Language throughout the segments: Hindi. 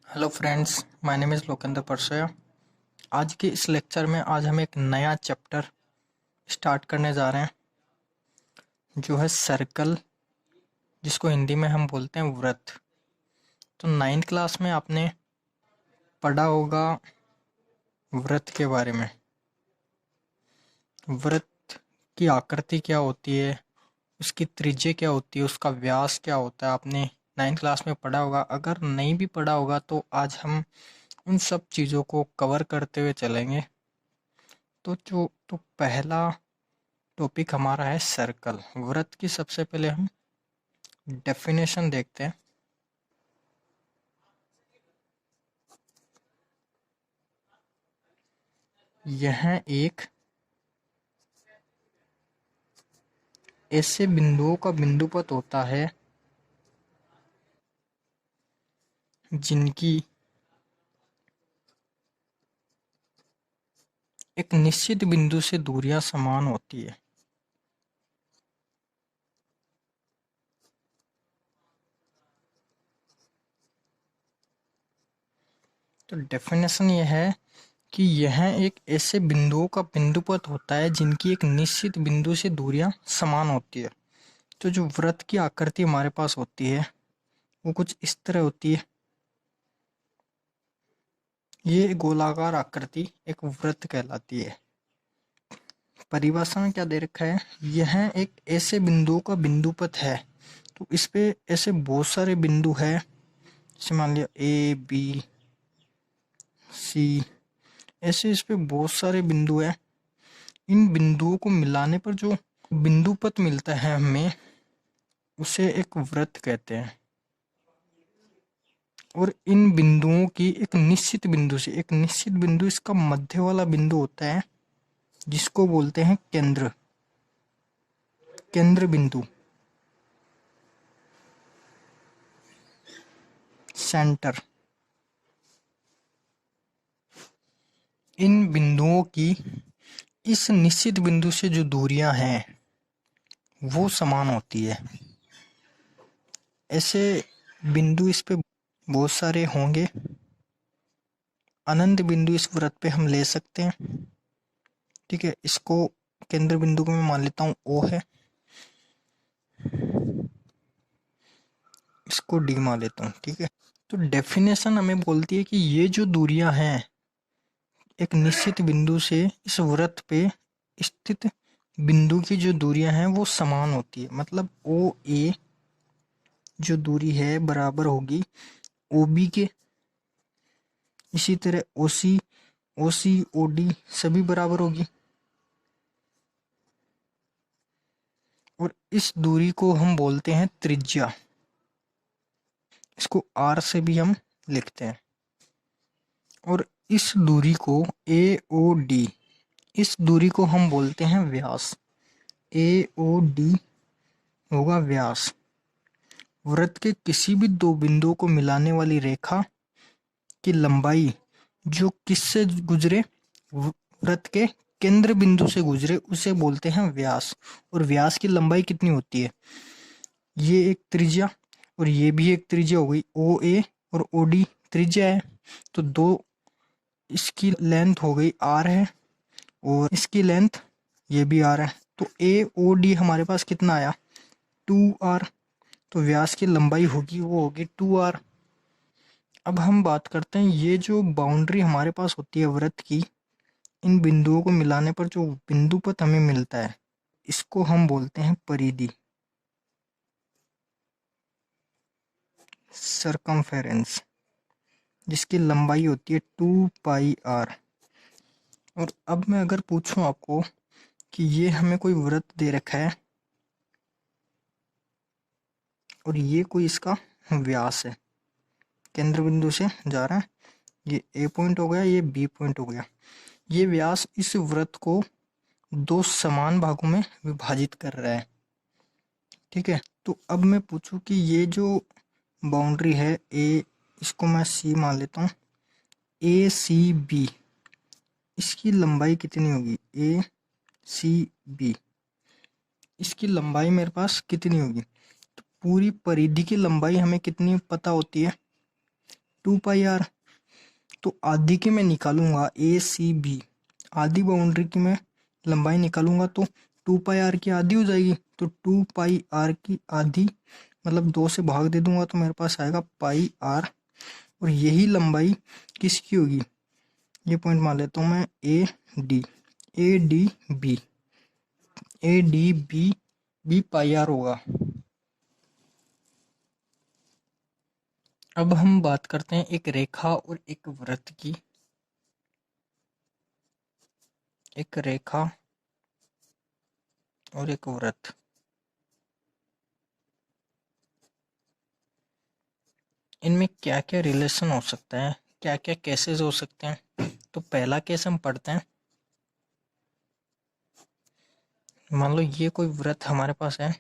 Hello friends, my name is Lokendra Parsoya. आज के इस लेक्चर में आज हम एक नया चैप्टर स्टार्ट करने जा रहे हैं जो है सर्कल, जिसको हिंदी में हम बोलते हैं वृत्त। तो नाइन्थ क्लास में आपने पढ़ा होगा वृत्त के बारे में। वृत्त की आकृति क्या होती है, उसकी त्रिज्या क्या होती है, उसका व्यास क्या होता है, आपने नाइन्थ क्लास में पढ़ा होगा। अगर नहीं भी पढ़ा होगा तो आज हम उन सब चीज़ों को कवर करते हुए चलेंगे। तो पहला टॉपिक हमारा है सर्कल। वृत्त की सबसे पहले हम डेफिनेशन देखते हैं। यह एक ऐसे बिंदुओं का बिंदुपथ होता है जिनकी एक निश्चित बिंदु से दूरियां समान होती है। तो डेफिनेशन यह है कि यह एक ऐसे बिंदुओं का बिंदुपथ होता है जिनकी एक निश्चित बिंदु से दूरियां समान होती है। तो जो वृत्त की आकृति हमारे पास होती है वो कुछ इस तरह होती है। ये गोलाकार आकृति एक वृत्त कहलाती है। परिभाषा में क्या दे रखा है, यह एक ऐसे बिंदुओं का बिंदुपथ है। तो इस पे ऐसे बहुत सारे बिंदु है, जैसे मान लिया ए बी सी, ऐसे इस पे बहुत सारे बिंदु है। इन बिंदुओं को मिलाने पर जो बिंदुपथ मिलता है हमें, उसे एक वृत्त कहते हैं। और इन बिंदुओं की एक निश्चित बिंदु इसका मध्य वाला बिंदु होता है, जिसको बोलते हैं केंद्र बिंदु, सेंटर। इन बिंदुओं की इस निश्चित बिंदु से जो दूरियां हैं वो समान होती है। ऐसे बिंदु इस पे बहुत सारे होंगे। अनंत बिंदु इस वृत्त पे हम ले सकते हैं। ठीक है, इसको केंद्र बिंदु को मैं मान लेता हूँ ओ है, इसको डी मान लेता हूँ। ठीक है, तो डेफिनेशन हमें बोलती है कि ये जो दूरियां हैं एक निश्चित बिंदु से इस वृत्त पे स्थित बिंदु की जो दूरियां हैं वो समान होती है। मतलब ओ ए जो दूरी है बराबर होगी ओ बी के। इसी तरह ओ सी ओ डी सभी बराबर होगी। और इस दूरी को हम बोलते हैं त्रिज्या। इसको आर से भी हम लिखते हैं। और इस दूरी को ए ओ डी, इस दूरी को हम बोलते हैं व्यास। ए ओ डी होगा व्यास। वृत्त के किसी भी दो बिंदुओं को मिलाने वाली रेखा की लंबाई जो किससे गुजरे, वृत्त के केंद्र बिंदु से गुजरे, उसे बोलते हैं व्यास। और व्यास की लंबाई कितनी होती है, ये एक त्रिज्या और ये भी एक त्रिज्या हो गई। ओ ए और ओ डी त्रिज्या है, तो दो, इसकी लेंथ हो गई आर है और इसकी लेंथ ये भी आर है। तो ए ओ डी हमारे पास कितना आया, 2r। तो व्यास की लंबाई होगी वो होगी 2r। अब हम बात करते हैं, ये जो बाउंड्री हमारे पास होती है वृत्त की, इन बिंदुओं को मिलाने पर जो बिंदुपथ हमें मिलता है, इसको हम बोलते हैं परिधि, सरकमफेरेंस, जिसकी लंबाई होती है 2πr। और अब मैं अगर पूछूं आपको कि ये हमें कोई वृत्त दे रखा है और ये कोई इसका व्यास है, केंद्र बिंदु से जा रहा है, ये ए पॉइंट हो गया, ये बी पॉइंट हो गया। ये व्यास इस वृत्त को दो समान भागों में विभाजित कर रहा है। ठीक है, तो अब मैं पूछूं कि ये जो बाउंड्री है ए, इसको मैं सी मान लेता हूँ, ए सी बी, इसकी लंबाई कितनी होगी, ए सी बी, इसकी लंबाई मेरे पास कितनी होगी। तो पूरी परिधि की लंबाई हमें कितनी पता होती है, 2 पाई आर। तो आधी की मैं निकालूंगा ACB, आधी बाउंड्री की मैं लंबाई निकालूंगा तो 2 पाई आर की आधी हो जाएगी। तो 2 पाई आर की आधी मतलब 2 से भाग दे दूंगा तो मेरे पास आएगा पाई आर। और यही लंबाई किसकी होगी, ये पॉइंट मान लेता हूँ मैं AD, ADB, ADB भी पाई आर होगा। अब हम बात करते हैं एक रेखा और एक वृत्त की। एक रेखा और एक वृत्त, इनमें क्या क्या रिलेशन हो सकता है, क्या क्या केसेस हो सकते हैं। तो पहला केस हम पढ़ते हैं। मान लो ये कोई वृत्त हमारे पास है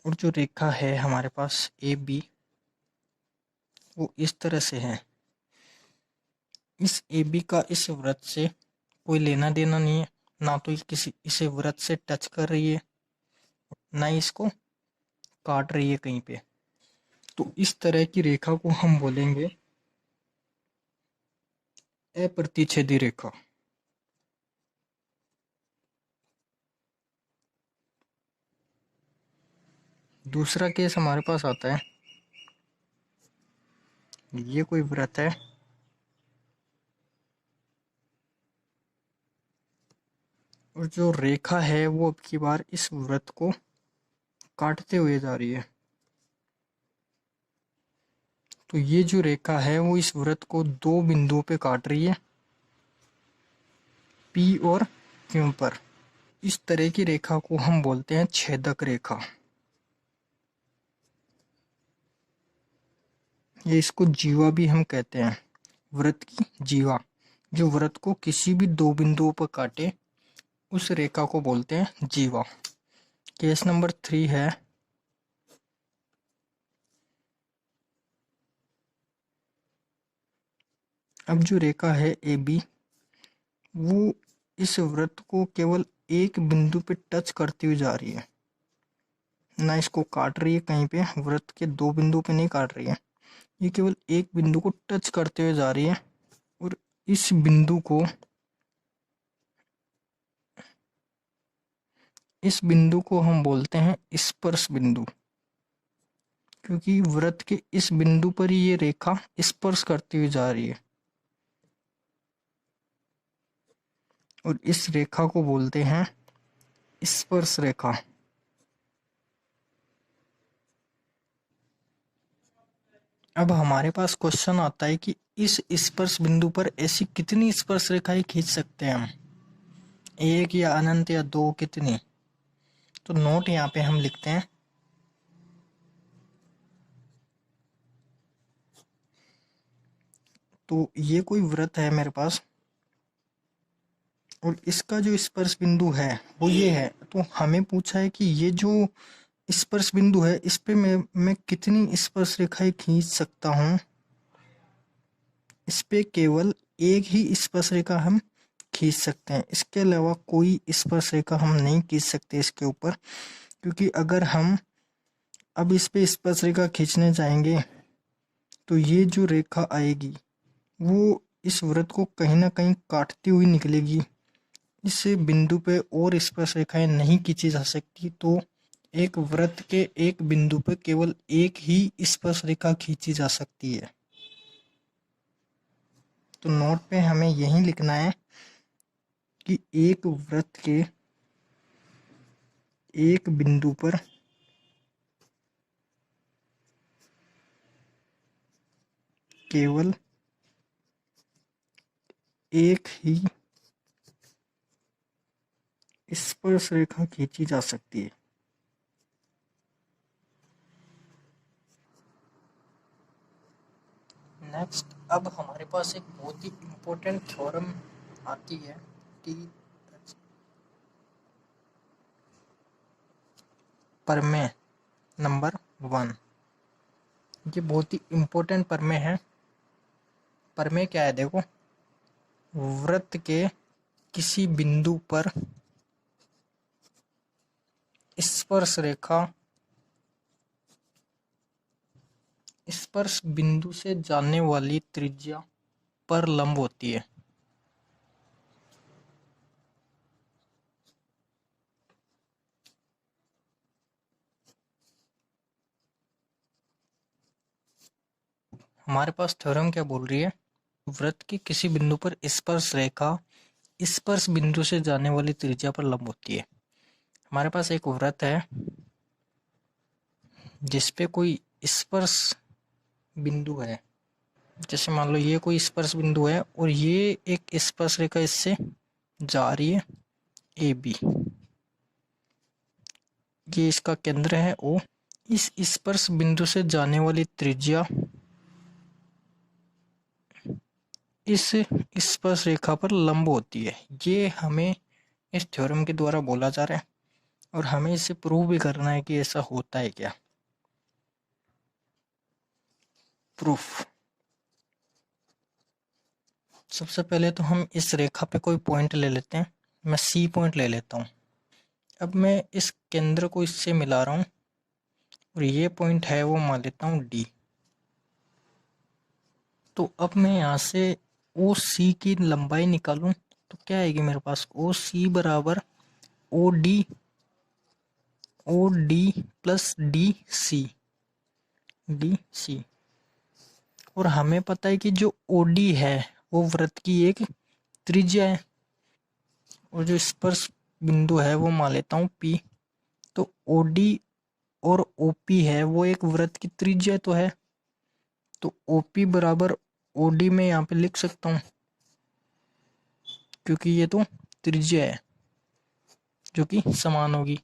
और जो रेखा है हमारे पास AB वो इस तरह से है। इस AB का इस वृत्त से कोई लेना देना नहीं है, ना तो किसी इसे वृत्त से टच कर रही है, ना ही इसको काट रही है कहीं पे। तो इस तरह की रेखा को हम बोलेंगे अप्रतिच्छेदी रेखा। दूसरा केस हमारे पास आता है, ये कोई वृत्त है और जो रेखा है वो अब की बार इस वृत्त को काटते हुए जा रही है। तो ये जो रेखा है वो इस वृत्त को 2 बिंदुओं पे काट रही है, P और Q पर। इस तरह की रेखा को हम बोलते हैं छेदक रेखा। ये इसको जीवा भी हम कहते हैं, वृत्त की जीवा। जो वृत्त को किसी भी 2 बिंदुओं पर काटे उस रेखा को बोलते हैं जीवा। केस नंबर 3 है, अब जो रेखा है AB वो इस वृत्त को केवल एक बिंदु पे टच करती हुई जा रही है, ना इसको काट रही है कहीं पे, वृत्त के 2 बिंदु पे नहीं काट रही है, ये केवल एक बिंदु को टच करते हुए जा रही है। और इस बिंदु को हम बोलते हैं स्पर्श बिंदु, क्योंकि वृत्त के इस बिंदु पर ही ये रेखा स्पर्श करती हुई जा रही है। और इस रेखा को बोलते हैं स्पर्श रेखा। अब हमारे पास क्वेश्चन आता है कि इस स्पर्श बिंदु पर ऐसी कितनी स्पर्श रेखाएं खींच सकते हैं हम, एक या अनंत या 2, कितनी। तो नोट यहाँ पे हम लिखते हैं, तो ये कोई वृत्त है मेरे पास और इसका जो स्पर्श बिंदु है वो ये है। तो हमें पूछा है कि ये जो स्पर्श बिंदु है इस पे मैं कितनी स्पर्श रेखाएं खींच सकता हूँ। इस पे केवल एक ही स्पर्श रेखा हम खींच सकते हैं, इसके अलावा कोई स्पर्श रेखा हम नहीं खींच सकते इसके ऊपर। क्योंकि अगर हम अब इस पे स्पर्श रेखा खींचने जाएंगे तो ये जो रेखा आएगी वो इस वृत्त को कहीं ना कहीं काटती हुई निकलेगी। इस बिंदु पे और स्पर्श रेखाएं नहीं खींची जा सकती। तो एक वृत्त के एक बिंदु पे केवल एक ही स्पर्श रेखा खींची जा सकती है। तो नोट पे हमें यही लिखना है कि एक वृत्त के एक बिंदु पर केवल एक ही स्पर्श रेखा खींची जा सकती है। नेक्स्ट, अब हमारे पास एक बहुत ही इम्पोर्टेंट थ्योरम आती है कि प्रमेय नंबर 1। ये बहुत ही इम्पोर्टेंट प्रमेय है। प्रमेय क्या है, देखो, वृत्त के किसी बिंदु पर स्पर्श रेखा स्पर्श बिंदु से जाने वाली त्रिज्या पर लंब होती है। हमारे पास थ्योरम क्या बोल रही है? वृत्त की किसी बिंदु पर स्पर्श रेखा स्पर्श बिंदु से जाने वाली त्रिज्या पर लंब होती है। हमारे पास एक वृत्त है जिसपे कोई स्पर्श बिंदु है। जैसे मान लो ये कोई स्पर्श बिंदु है और ये एक स्पर्श रेखा इससे जा रही है ए बी। ये इसका केंद्र है ओ। इस स्पर्श बिंदु से जाने वाली त्रिज्या इस स्पर्श रेखा पर लंब होती है। ये हमें इस थ्योरम के द्वारा बोला जा रहा है और हमें इसे प्रूव भी करना है कि ऐसा होता है क्या। प्रूफ। सबसे पहले तो हम इस रेखा पे कोई पॉइंट ले लेते हैं। मैं सी पॉइंट ले लेता हूँ। अब मैं इस केंद्र को इससे मिला रहा हूँ और ये पॉइंट है वो मान लेता हूँ डी। तो अब मैं यहाँ से ओ सी की लंबाई निकालूं तो क्या आएगी मेरे पास? ओ सी बराबर O D plus D C. और हमें पता है कि जो ओ डी है वो वृत्त की एक त्रिज्या है और जो स्पर्श बिंदु है वो मान लेता हूँ पी। तो ओ डी और ओ पी है वो एक वृत्त की त्रिज्या तो है। तो ओ पी बराबर ओ डी में यहाँ पे लिख सकता हूँ क्योंकि ये तो त्रिज्या है जो कि समान होगी।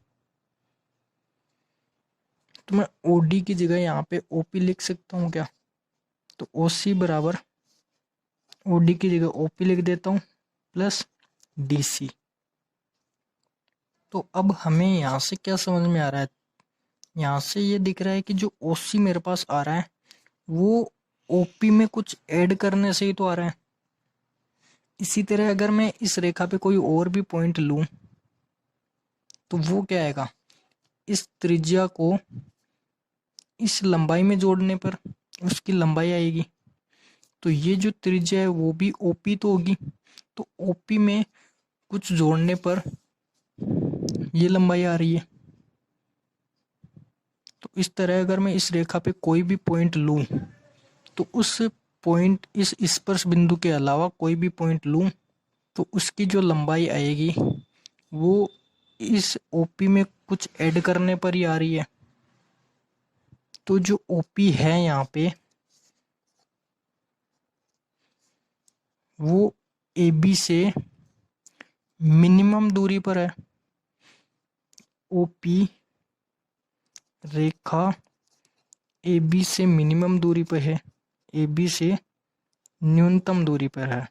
तो मैं ओ डी की जगह यहाँ पे ओ पी लिख सकता हूँ क्या? तो ओ सी बराबर ओ डी की जगह ओ पी लिख देता हूँ प्लस डी सी। तो अब हमें यहाँ से क्या समझ में आ रहा है? यहाँ से ये दिख रहा है कि जो ओ सी मेरे पास आ रहा है वो ओ पी में कुछ ऐड करने से ही तो आ रहा है। इसी तरह अगर मैं इस रेखा पे कोई और भी पॉइंट लूं तो वो क्या आएगा? इस त्रिज्या को इस लंबाई में जोड़ने पर उसकी लंबाई आएगी। तो ये जो त्रिज्या है वो भी ओपी तो होगी। तो ओपी में कुछ जोड़ने पर ये लंबाई आ रही है। तो इस तरह अगर मैं इस रेखा पे कोई भी पॉइंट लूं तो उस पॉइंट इस स्पर्श बिंदु के अलावा कोई भी पॉइंट लूं तो उसकी जो लंबाई आएगी वो इस ओपी में कुछ ऐड करने पर ही आ रही है। तो जो ओपी है यहाँ पे वो ए बी से मिनिमम दूरी पर है। ओपी रेखा ए बी से मिनिमम दूरी पर है, ए बी से न्यूनतम दूरी पर है,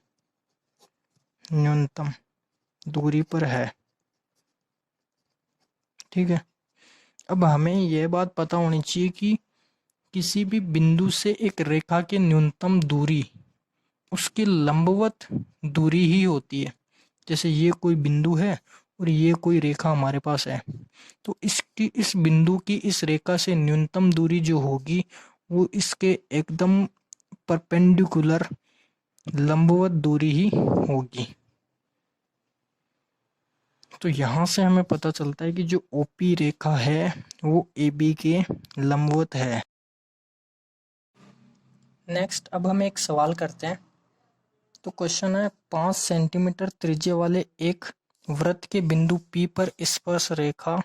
न्यूनतम दूरी पर है। ठीक है। अब हमें यह बात पता होनी चाहिए कि किसी भी बिंदु से एक रेखा की न्यूनतम दूरी उसकी लंबवत दूरी ही होती है। जैसे ये कोई बिंदु है और ये कोई रेखा हमारे पास है तो इसकी इस बिंदु की इस रेखा से न्यूनतम दूरी जो होगी वो इसके एकदम परपेंडिकुलर लंबवत दूरी ही होगी। तो यहाँ से हमें पता चलता है कि जो ओपी रेखा है वो ए बी के लंबवत है। नेक्स्ट अब हम एक सवाल करते हैं। तो क्वेश्चन है 5 सेंटीमीटर त्रिज्या वाले एक वृत्त के बिंदु P पर स्पर्श रेखा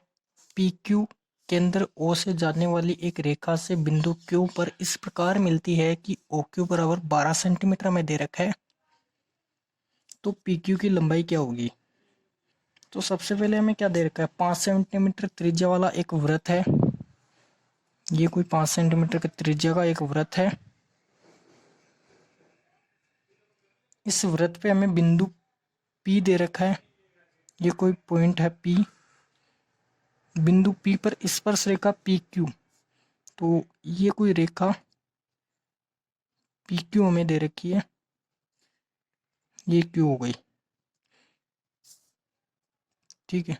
PQ केंद्र O से जाने वाली एक रेखा से बिंदु Q पर इस प्रकार मिलती है कि OQ बराबर 12 सेंटीमीटर में दे रखा है। तो PQ की लंबाई क्या होगी? तो सबसे पहले हमें क्या दे रखा है? 5 सेंटीमीटर त्रिज्या वाला एक वृत्त है। ये कोई 5 सेंटीमीटर की त्रिज्या का एक वृत्त है। इस वृत्त पे हमें बिंदु P दे रखा है। ये कोई पॉइंट है P। बिंदु P पर स्पर्श रेखा PQ। तो ये कोई रेखा PQ हमें दे रखी है। ये Q हो गई। ठीक है।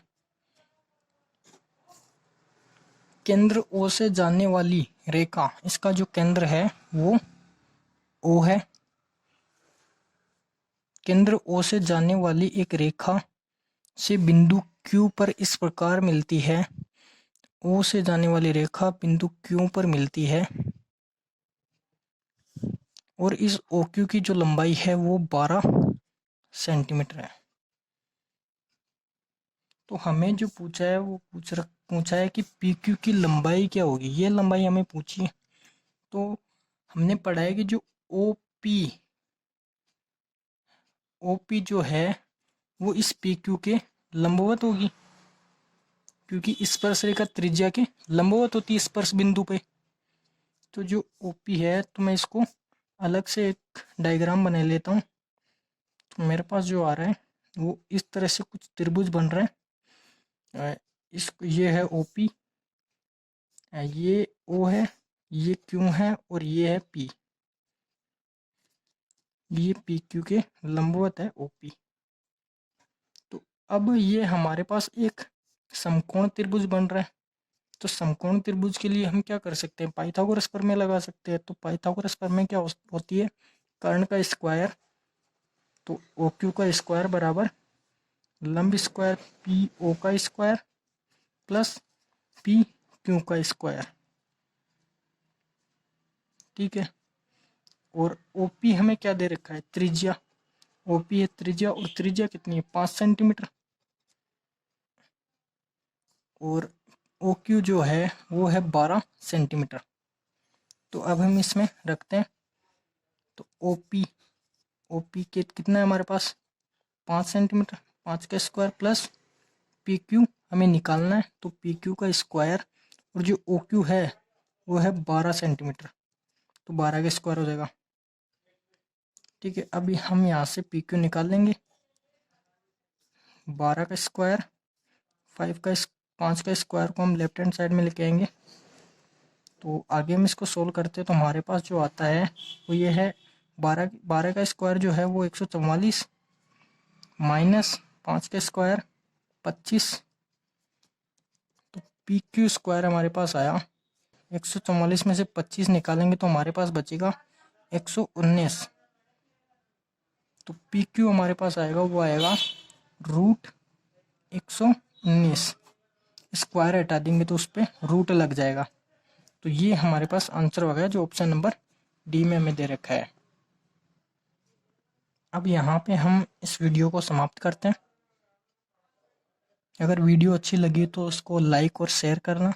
केंद्र O से जाने वाली रेखा, इसका जो केंद्र है वो ओ है। केंद्र ओ से जाने वाली एक रेखा से बिंदु क्यू पर इस प्रकार मिलती है। ओ से जाने वाली रेखा बिंदु क्यू पर मिलती है और इस ओ क्यू की जो लंबाई है वो 12 सेंटीमीटर है। तो हमें जो पूछा है वो पूछा है कि पी क्यू की लंबाई क्या होगी, ये लंबाई हमें पूछी है। तो हमने पढ़ा है कि जो ओ पी जो है वो इस पी क्यू के लंबवत होगी, क्योंकि स्पर्श रेखा त्रिज्या के लंबवत होती है स्पर्श बिंदु पे। तो जो ओपी है, तो मैं इसको अलग से एक डायग्राम बना लेता हूँ। तो मेरे पास जो आ रहा है वो इस तरह से कुछ त्रिभुज बन रहा है। इस ये है ओपी, ये ओ है, ये क्यू है और ये है पी। ये पी क्यू के लंबवत है ओपी। तो अब ये हमारे पास एक समकोण त्रिभुज बन रहा है। तो समकोण त्रिभुज के लिए हम क्या कर सकते हैं, पाइथागोरस प्रमेय लगा सकते हैं। तो पाइथागोरस प्रमेय क्या होती है, कर्ण का स्क्वायर। तो ओ क्यू का स्क्वायर बराबर लंब स्क्वायर पी ओ का स्क्वायर प्लस पी क्यू का स्क्वायर। ठीक है। और ओपी हमें क्या दे रखा है, त्रिज्या। ओपी है त्रिज्या, और त्रिज्या कितनी है, 5 सेंटीमीटर। और ओ क्यू जो है वो है 12 सेंटीमीटर। तो अब हम इसमें रखते हैं। तो ओपी के कितना है हमारे पास, 5 सेंटीमीटर, 5 का स्क्वायर प्लस पी क्यू हमें निकालना है। तो पी क्यू का स्क्वायर, और जो ओ क्यू है वो है 12 सेंटीमीटर, तो 12 का स्क्वायर हो जाएगा। ठीक है। अभी हम यहाँ से पी क्यू निकाल लेंगे। 12 का स्क्वायर, 5 का स्क्वायर को हम लेफ्ट हैंड साइड में लेके आएंगे। तो आगे हम इसको सोल्व करते हैं। तो हमारे पास जो आता है वो ये है, 12 का स्क्वायर जो है वो 144 माइनस 5 का स्क्वायर 25। तो पी क्यू स्क्वायर हमारे पास आया 144 में से 25 निकालेंगे तो हमारे पास बचेगा 119। तो पी क्यू हमारे पास आएगा, वो आएगा रूट 119। स्क्वायर हटा देंगे तो उस पर रूट लग जाएगा। तो ये हमारे पास आंसर हो गया जो ऑप्शन नंबर डी में हमें दे रखा है। अब यहाँ पे हम इस वीडियो को समाप्त करते हैं। अगर वीडियो अच्छी लगी तो उसको लाइक और शेयर करना।